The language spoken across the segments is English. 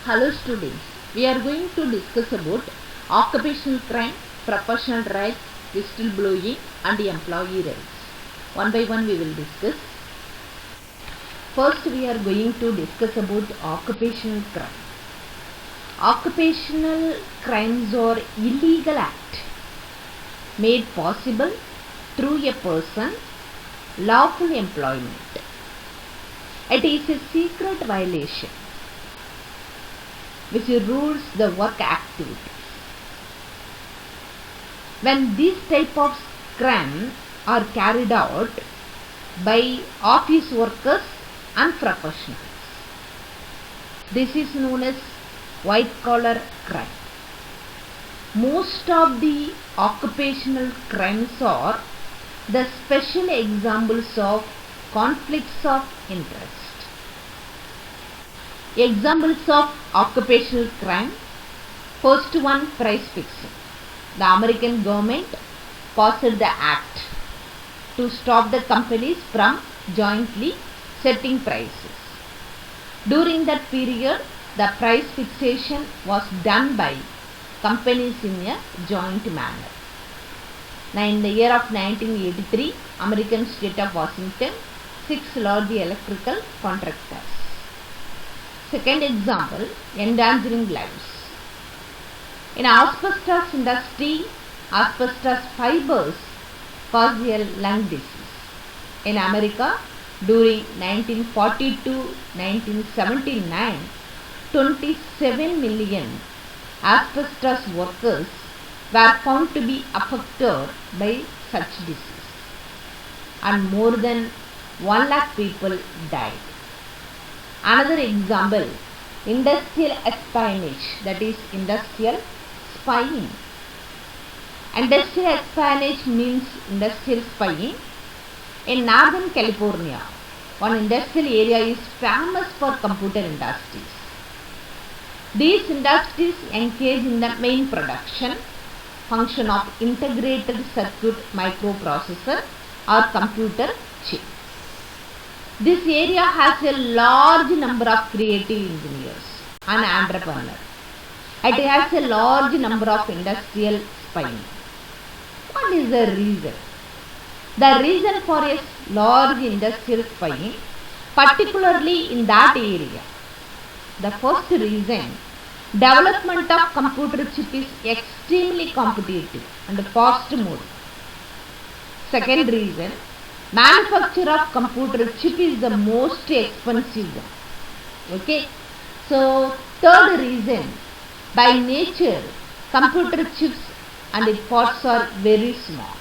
Hello students, we are going to discuss about occupational crime, professional rights, whistleblowing and employee rights. One by one we will discuss. First we are going to discuss about occupational crime. Occupational crimes are illegal act made possible through a person's lawful employment. It is a secret violation which rules the work activity. When these type of crimes are carried out by office workers and professionals, this is known as white collar crime. Most of the occupational crimes are the special examples of conflicts of interest. Examples of occupational crime. First one, price fixing. The American government passed the act to stop the companies from jointly setting prices. During that period, the price fixation was done by companies in a joint manner. Now in the year of 1983, American state of Washington, 6 large electrical contractors. Second example, endangering lives. In asbestos industry, asbestos fibers cause a lung disease. In America, during 1940 to 1979, 27 million asbestos workers were found to be affected by such disease, and more than 1 lakh people died. Another example, industrial espionage, that is industrial spying. Industrial espionage means industrial spying. In Northern California, one industrial area is famous for computer industries. These industries engage in the main production function of integrated circuit microprocessor or computer chip. This area has a large number of creative engineers and entrepreneurs. It has a large number of industrial spying. What is the reason? The reason for a large industrial spying, particularly in that area. The first reason, development of computer chip is extremely competitive and fast moving. Second reason, manufacture of computer chip is the most expensive one. Okay. So third reason, by nature computer chips and its parts are very small.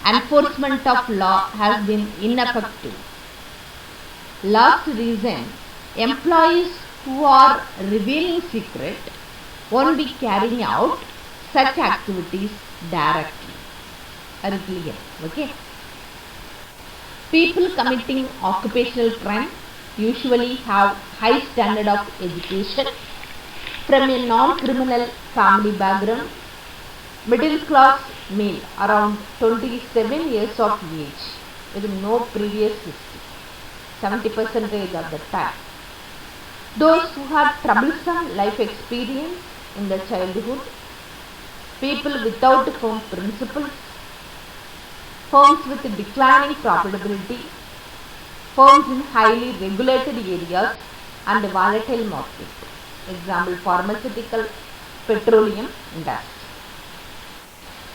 Enforcement of law has been ineffective. Last reason, employees who are revealing secret won't be carrying out such activities directly. Are you clear? Okay. People committing occupational crime usually have high standard of education, from a non-criminal family background, middle class male around 27 years of age with no previous history, 70% of the time. Those who have troublesome life experience in the childhood, people without firm principles, firms with declining profitability, firms in highly regulated areas and volatile market. Example, pharmaceutical, petroleum industry.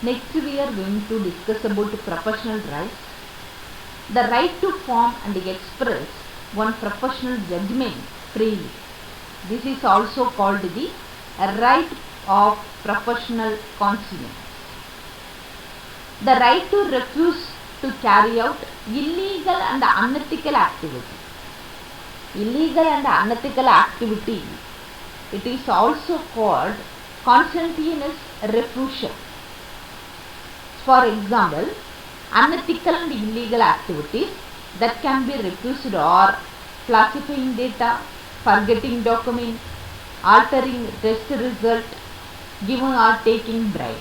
Next we are going to discuss about professional rights. The right to form and express one professional judgment freely. This is also called the right of professional conscience. The right to refuse to carry out illegal and unethical activity. Illegal and unethical activity, it is also called conscientious refusal. For example, unethical and illegal activities that can be refused are falsifying data, forgetting documents, altering test result, giving or taking bribe.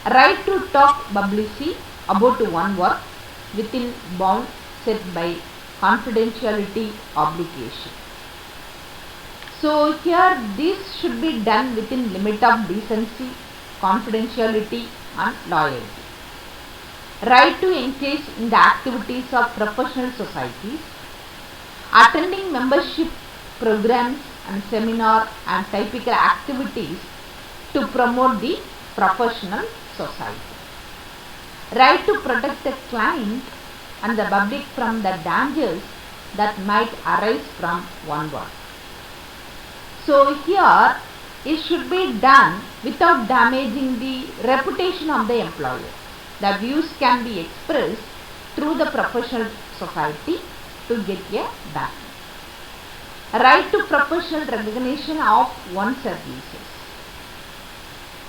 Right to talk publicly about one work within bounds set by confidentiality obligation. So here this should be done within limit of decency, confidentiality and loyalty. Right to engage in the activities of professional societies, attending membership programs and seminar and typical activities to promote the professional society. Right to protect the client and the public from the dangers that might arise from one work. So here it should be done without damaging the reputation of the employer. The views can be expressed through the professional society to get a back. Right to professional recognition of one's services.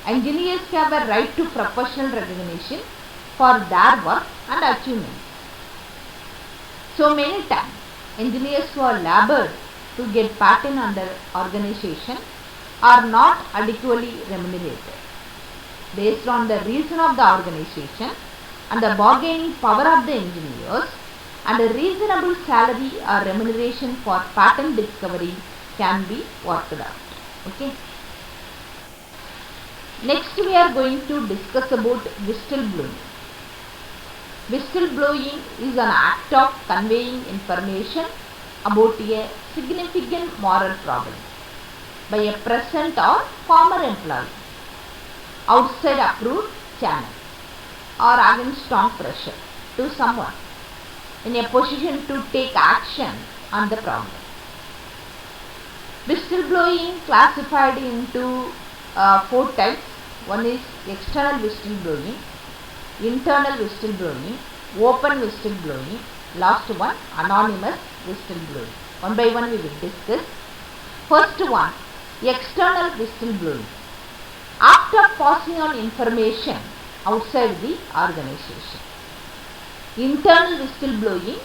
Engineers have a right to professional recognition for their work and achievements. So many times, engineers who are labored to get patent on their organization are not adequately remunerated. Based on the reason of the organization and the bargaining power of the engineers, and a reasonable salary or remuneration for patent discovery can be worked out. Okay. Next we are going to discuss about whistleblowing. Whistleblowing is an act of conveying information about a significant moral problem by a present or former employee outside approved channel or against strong pressure to someone in a position to take action on the problem. Whistleblowing classified into 4 types. One is external whistleblowing, internal whistleblowing, open whistleblowing, last one anonymous whistleblowing. One by one we will discuss. First one, external whistleblowing. After passing on information outside the organization. Internal whistleblowing,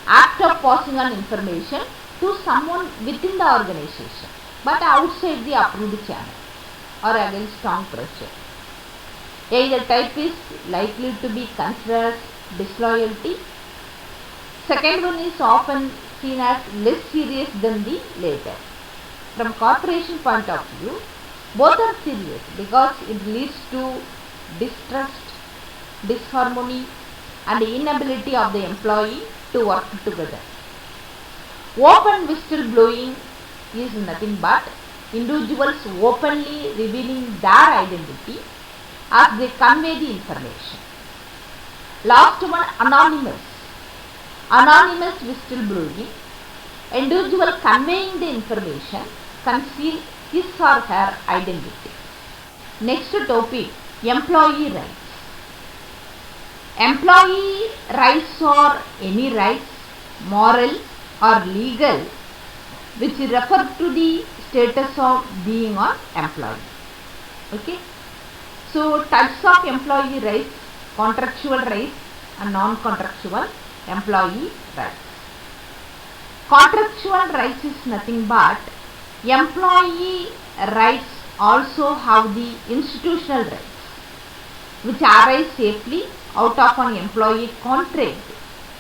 after passing on information to someone within the organization but outside the approved channel or against strong pressure. Either type is likely to be considered disloyalty. Second one is often seen as less serious than the later. From corporation point of view, both are serious because it leads to distrust, disharmony and inability of the employee to work together. Open whistleblowing is nothing but individuals openly revealing their identity as they convey the information. Last one, anonymous. Anonymous whistleblowing, individual conveying the information conceal his or her identity. Next topic, employee rights. Employee rights are any rights, moral or legal, which refer to the status of being an employee. Okay. So types of employee rights: contractual rights and non-contractual employee rights. Contractual rights is nothing but employee rights also have the institutional rights which arise safely out of an employee contract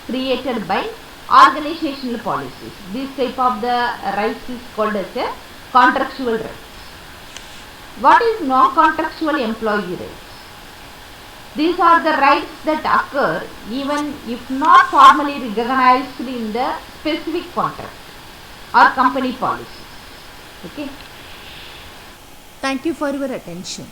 created by organizational policies. This type of the rights is called as a contractual rights. What is non-contractual employee rights? These are the rights that occur even if not formally recognized in the specific contract or company policies. Okay. Thank you for your attention.